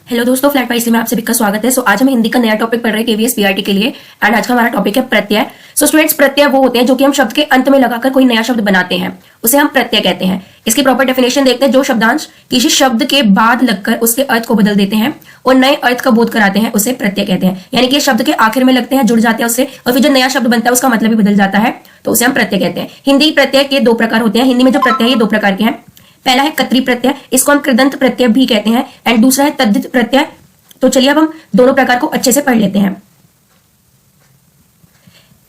Hello दोस्तों, flat wise में आप सभी का स्वागत है। आज हम हिंदी का नया टॉपिक पढ़ रहे हैं केवीएस पीआरटी के लिए। एंड आज का हमारा टॉपिक है प्रत्यय। स्टूडेंट्स, प्रत्यय वो होते हैं जो कि हम शब्द के अंत में लगाकर कोई नया शब्द बनाते हैं, उसे हम प्रत्यय कहते हैं। इसकी प्रॉपर डेफिनेशन देखते हैं। जो शब्दांश किसी शब्द के बाद लगकर उसके अर्थ को बदल देते हैं और नए अर्थ का बोध कराते हैं, उसे प्रत्यय कहते हैं। यानी कि शब्द के आखिर में लगते हैं, जुड़ जाते हैं उससे, और फिर जो नया शब्द बनता है उसका मतलब भी बदल जाता है, तो उसे हम प्रत्यय कहते हैं। हिंदी प्रत्यय के दो प्रकार होते हैं। हिंदी में जो प्रत्यय है ये दो प्रकार के हैं। पहला है कर्तरी प्रत्यय, इसको हम कृदंत प्रत्यय भी कहते हैं। एंड दूसरा है तद्धित प्रत्यय। तो चलिए अब हम दोनों प्रकार को अच्छे से पढ़ लेते हैं।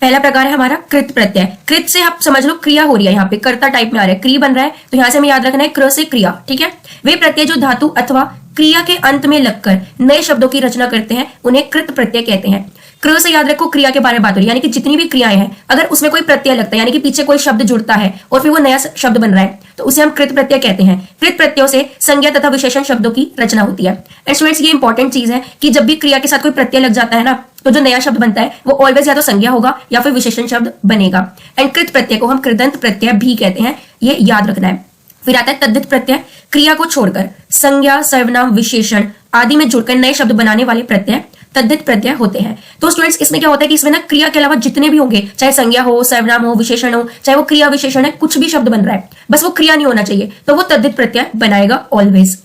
पहला प्रकार है हमारा कृत प्रत्यय। कृत से आप समझ लो क्रिया हो रही है, यहाँ पे कर्ता टाइप में आ रहा है, क्रिय बन रहा है, तो यहां से हमें याद रखना है क्र से क्रिया। ठीक है, वे प्रत्यय जो धातु अथवा क्रिया के अंत में लगकर नए शब्दों की रचना करते हैं उन्हें कृत प्रत्यय कहते हैं। क्र से याद रखो क्रिया के बारे में बात हो रही है, यानी कि जितनी भी क्रियाएं हैं अगर उसमें कोई प्रत्यय लगता है, यानी कि पीछे कोई शब्द जुड़ता है और फिर वो नया शब्द बन रहा है, तो उसे हम कृत प्रत्यय कहते हैं। कृत प्रत्ययों से संज्ञा तथा विशेषण शब्दों की रचना होती है। एंड स्टूडेंट्स, ये इंपॉर्टेंट चीज है कि जब भी क्रिया के साथ कोई प्रत्यय लग जाता है ना, तो जो नया शब्द बनता है वो ऑलवेज या तो संज्ञा होगा या फिर विशेषण शब्द बनेगा। एंड कृत प्रत्यय को हम कृदंत प्रत्यय भी कहते हैं, ये याद रखना है। फिर आता है तद्धित प्रत्यय। क्रिया को छोड़कर संज्ञा, सर्वनाम, विशेषण आदि में जुड़कर नए शब्द बनाने वाले प्रत्यय तद्धित प्रत्यय होते हैं। तो स्टूडेंट्स, इसमें क्या होता है कि इसमें ना क्रिया के अलावा जितने भी होंगे, चाहे संज्ञा हो, सर्वनाम हो, विशेषण हो, चाहे वो क्रिया विशेषण है, कुछ भी शब्द बन रहा है, बस वो क्रिया नहीं होना चाहिए, तो वो तद्धित प्रत्यय बनाएगा ऑलवेज।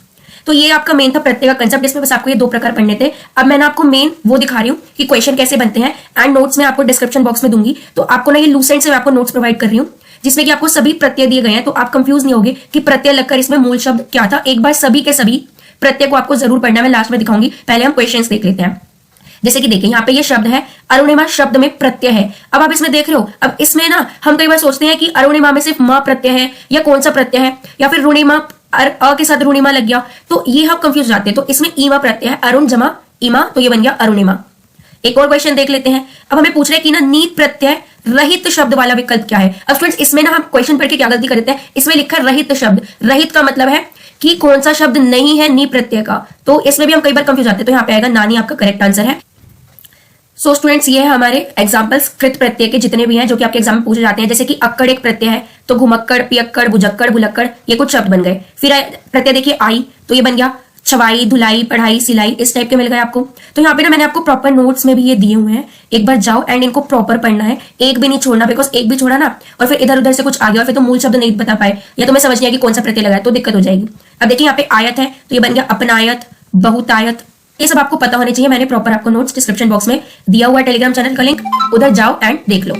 तो ये आपका मेन था प्रत्यय का कंसेप्ट। इसमें बस आपको ये दो प्रकार पढ़ने थे। अब मैंने आपको मेन वो दिखा रही हूँ कि क्वेश्चन कैसे बनते हैं। एंड नोट्स में आपको डिस्क्रिप्शन बॉक्स में दूंगी, तो आपको ना ये लूसेंट से मैं आपको नोट्स प्रोवाइड कर रही हूँ, जिसमें कि आपको सभी प्रत्यय दिए गए हैं, तो आप कंफ्यूज नहीं होगे कि प्रत्यय लगकर इसमें मूल शब्द क्या था। एक बार सभी के सभी प्रत्यय को आपको जरूर पढ़ना है, मैं लास्ट में दिखाऊंगी। पहले हम क्वेश्चंस देख लेते हैं। जैसे कि देखिए, यहाँ पे ये शब्द है अरुणिमा, शब्द में प्रत्यय है। अब आप इसमें देख रहे हो, अब इसमें ना हम कई बार सोचते हैं कि अरुणिमा में सिर्फ मां प्रत्यय है या कौन सा प्रत्यय है, या फिर रुणिमा अ के साथ रुणिमा लग गया, तो ये हम कंफ्यूज जाते हैं। तो इसमें ईमा प्रत्यय है, अरुण जमा ईमा, तो ये बन गया अरुणिमा। एक और क्वेश्चन देख लेते हैं। अब हमें पूछ रहे हैं कि ना नीत प्रत्यय रहित शब्द वाला विकल्प क्या है। अब फ्रेंड्स, इसमें ना हम क्वेश्चन पढ़ के क्या गलती करते हैं, इसमें लिखा रहित शब्द। रहित का मतलब है कि कौन सा शब्द नहीं है नी प्रत्यय का, तो इसमें भी हम कई बार कंफ्यूज जाते हैं। तो यहाँ पे आएगा नानी, आपका करेक्ट आंसर है। सो स्टूडेंट्स, ये है हमारे एग्जांपल्स कृत प्रत्यय के जितने भी हैं जो कि आपके एग्जाम में पूछे जाते हैं। जैसे कि अक्कड़ एक प्रत्यय है, तो घुमक्कड़, पियक्कड़, बुझक्कड़, भुलक्कड़, ये कुछ शब्द बन गए। फिर प्रत्यय देखिए आई, तो ये बन गया छवाई, धुलाई, पढ़ाई, सिलाई, इस टाइप के मिल गए आपको। तो यहाँ पे ना मैंने आपको प्रॉपर नोट्स में भी ये दिए हुए हैं, एक बार जाओ एंड इनको प्रॉपर पढ़ना है, एक भी नहीं छोड़ना, बिकॉज एक भी छोड़ा ना और फिर इधर उधर से कुछ आ गया और फिर तो मूल शब्द नहीं बता पाए, या तो मैं समझ नहीं आया कि कौन सा प्रत्यय लगा है, तो दिक्कत हो जाएगी। अब देखिए, यहाँ पे आयत है, तो ये बन गया अपनायत, बहुतायत, ये सब आपको पता होने चाहिए। मैंने प्रॉपर आपको नोट्स डिस्क्रिप्शन बॉक्स में दिया हुआ है, टेलीग्राम चैनल का लिंक, उधर जाओ एंड देख लो।